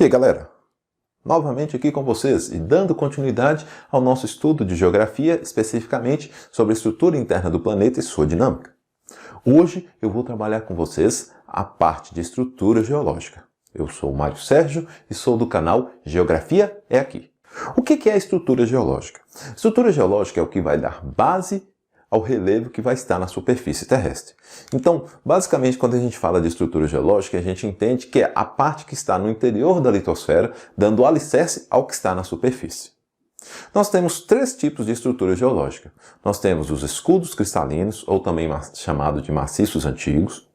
aí, galera? Novamente aqui com vocês e dando continuidade ao nosso estudo de geografia, especificamente sobre a estrutura interna do planeta e sua dinâmica. Hoje eu vou trabalhar com vocês a parte de estrutura geológica. Eu sou o Mário Sérgio e sou do canal Geografia é Aqui. O que é a estrutura geológica? Estrutura geológica é o que vai dar base ao relevo que vai estar na superfície terrestre. Então, basicamente, quando a gente fala de estrutura geológica, a gente entende que é a parte que está no interior da litosfera, dando alicerce ao que está na superfície. Nós temos três tipos de estrutura geológica. Nós temos os escudos cristalinos, ou também chamado de maciços antigos,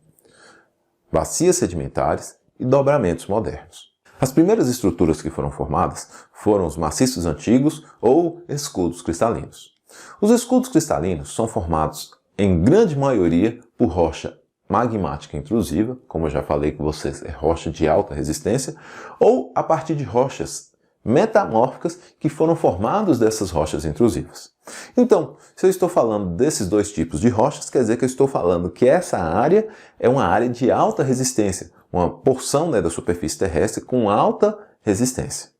bacias sedimentares e dobramentos modernos. As primeiras estruturas que foram formadas foram os maciços antigos ou escudos cristalinos. Os escudos cristalinos são formados, em grande maioria, por rocha magmática intrusiva, como eu já falei com vocês, é rocha de alta resistência, ou a partir de rochas metamórficas que foram formadas dessas rochas intrusivas. Então, se eu estou falando desses dois tipos de rochas, quer dizer que eu estou falando que essa área é uma área de alta resistência, uma porção, da superfície terrestre com alta resistência.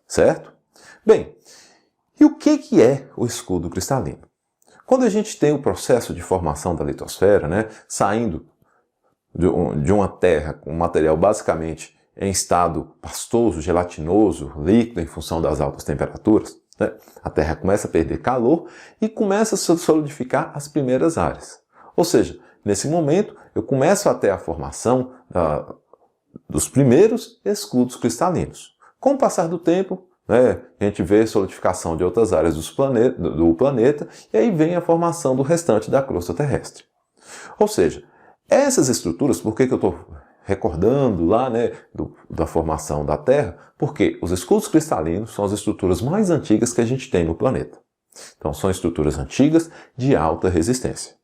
Certo? Bem, e o que é o escudo cristalino? Quando a gente tem o processo de formação da litosfera, saindo de uma terra com material basicamente em estado pastoso, gelatinoso, líquido em função das altas temperaturas, a terra começa a perder calor e começa a se solidificar as primeiras áreas. Ou seja, nesse momento eu começo a ter a formação dos primeiros escudos cristalinos. Com o passar do tempo, a gente vê a solidificação de outras áreas do planeta e aí vem a formação do restante da crosta terrestre. Ou seja, essas estruturas, por que eu estou recordando lá da formação da Terra? Porque os escudos cristalinos são as estruturas mais antigas que a gente tem no planeta. Então são estruturas antigas de alta resistência.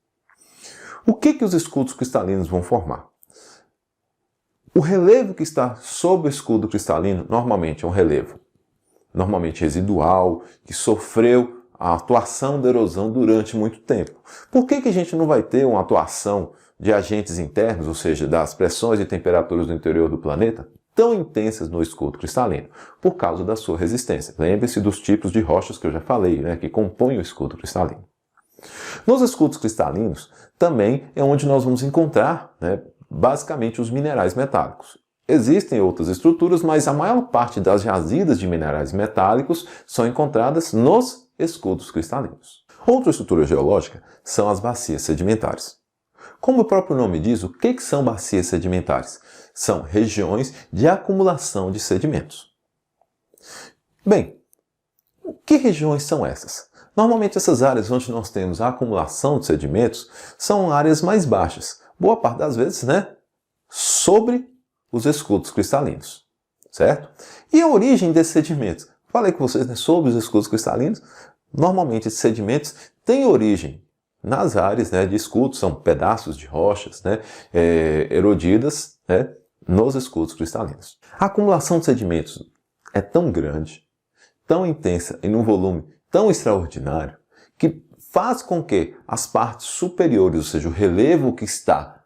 O que os escudos cristalinos vão formar? O relevo que está sob o escudo cristalino normalmente é um relevo residual, que sofreu a atuação da erosão durante muito tempo. Por que a gente não vai ter uma atuação de agentes internos, ou seja, das pressões e temperaturas do interior do planeta, tão intensas no escudo cristalino? Por causa da sua resistência. Lembre-se dos tipos de rochas que eu já falei, que compõem o escudo cristalino. Nos escudos cristalinos, também é onde nós vamos encontrar, basicamente, os minerais metálicos. Existem outras estruturas, mas a maior parte das jazidas de minerais metálicos são encontradas nos escudos cristalinos. Outra estrutura geológica são as bacias sedimentares. Como o próprio nome diz, o que são bacias sedimentares? São regiões de acumulação de sedimentos. Bem, que regiões são essas? Normalmente essas áreas onde nós temos a acumulação de sedimentos são áreas mais baixas, boa parte das vezes, sobre os escudos cristalinos, certo? E a origem desses sedimentos? Falei com vocês sobre os escudos cristalinos. Normalmente esses sedimentos têm origem nas áreas de escudos, são pedaços de rochas erodidas nos escudos cristalinos. A acumulação de sedimentos é tão grande, tão intensa e num volume tão extraordinário, que faz com que as partes superiores, ou seja, o relevo que está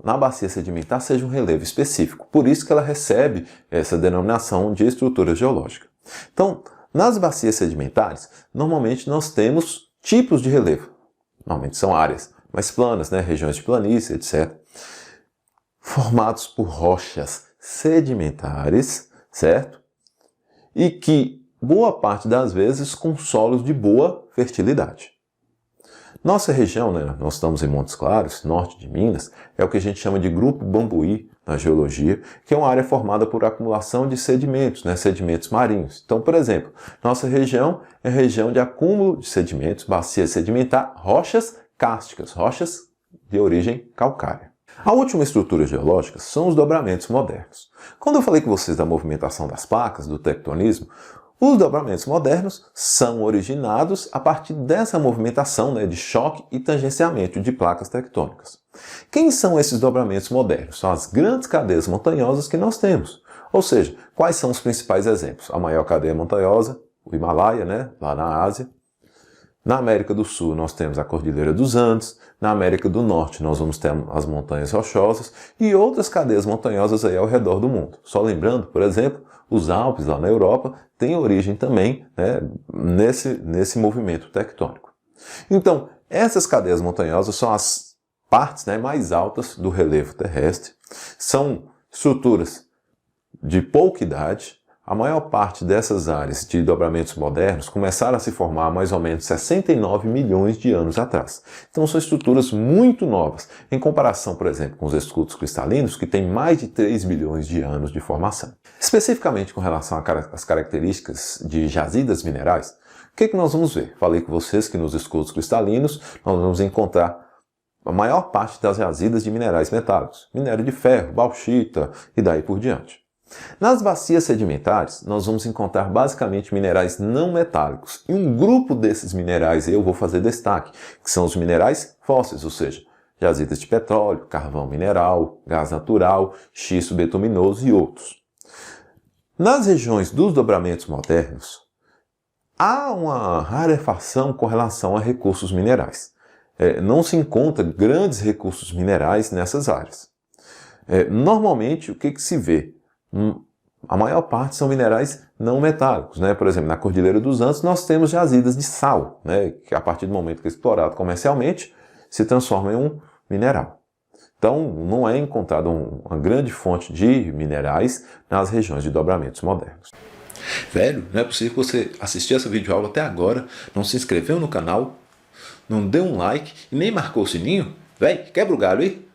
na bacia sedimentar, seja um relevo específico. Por isso que ela recebe essa denominação de estrutura geológica. Então, nas bacias sedimentares, normalmente nós temos tipos de relevo. Normalmente são áreas mais planas, regiões de planície, etc. Formados por rochas sedimentares, certo? E que, boa parte das vezes, com solos de boa fertilidade. Nossa região, nós estamos em Montes Claros, norte de Minas, é o que a gente chama de Grupo Bambuí na geologia, que é uma área formada por acumulação de sedimentos, sedimentos marinhos. Então, por exemplo, nossa região é região de acúmulo de sedimentos, bacia sedimentar, rochas cársticas, rochas de origem calcária. A última estrutura geológica são os dobramentos modernos. Quando eu falei com vocês da movimentação das placas, do tectonismo, os dobramentos modernos são originados a partir dessa movimentação de choque e tangenciamento de placas tectônicas. Quem são esses dobramentos modernos? São as grandes cadeias montanhosas que nós temos. Ou seja, quais são os principais exemplos? A maior cadeia montanhosa, o Himalaia, lá na Ásia. Na América do Sul nós temos a Cordilheira dos Andes, na América do Norte nós vamos ter as Montanhas Rochosas e outras cadeias montanhosas aí ao redor do mundo. Só lembrando, por exemplo, os Alpes lá na Europa têm origem também, né, nesse movimento tectônico. Então, essas cadeias montanhosas são as partes, né, mais altas do relevo terrestre, são estruturas de pouca idade. A maior parte dessas áreas de dobramentos modernos começaram a se formar há mais ou menos 69 milhões de anos atrás. Então são estruturas muito novas, em comparação, por exemplo, com os escudos cristalinos, que têm mais de 3 bilhões de anos de formação. Especificamente com relação às características de jazidas minerais, o que nós vamos ver? Falei com vocês que nos escudos cristalinos nós vamos encontrar a maior parte das jazidas de minerais metálicos, minério de ferro, bauxita e daí por diante. Nas bacias sedimentares, nós vamos encontrar basicamente minerais não metálicos. E um grupo desses minerais eu vou fazer destaque, que são os minerais fósseis, ou seja, jazidas de petróleo, carvão mineral, gás natural, xisto betuminoso e outros. Nas regiões dos dobramentos modernos, há uma rarefação com relação a recursos minerais. Não se encontra grandes recursos minerais nessas áreas. Normalmente, o que se vê? A maior parte são minerais não metálicos, né? Por exemplo, na Cordilheira dos Andes nós temos jazidas de sal, né? Que a partir do momento que é explorado comercialmente se transforma em um mineral. Então não é encontrada uma grande fonte de minerais nas regiões de dobramentos modernos. Velho, não é possível que você assistiu essa videoaula até agora, não se inscreveu no canal, não deu um like e nem marcou o sininho? Véi, quebra o galho aí!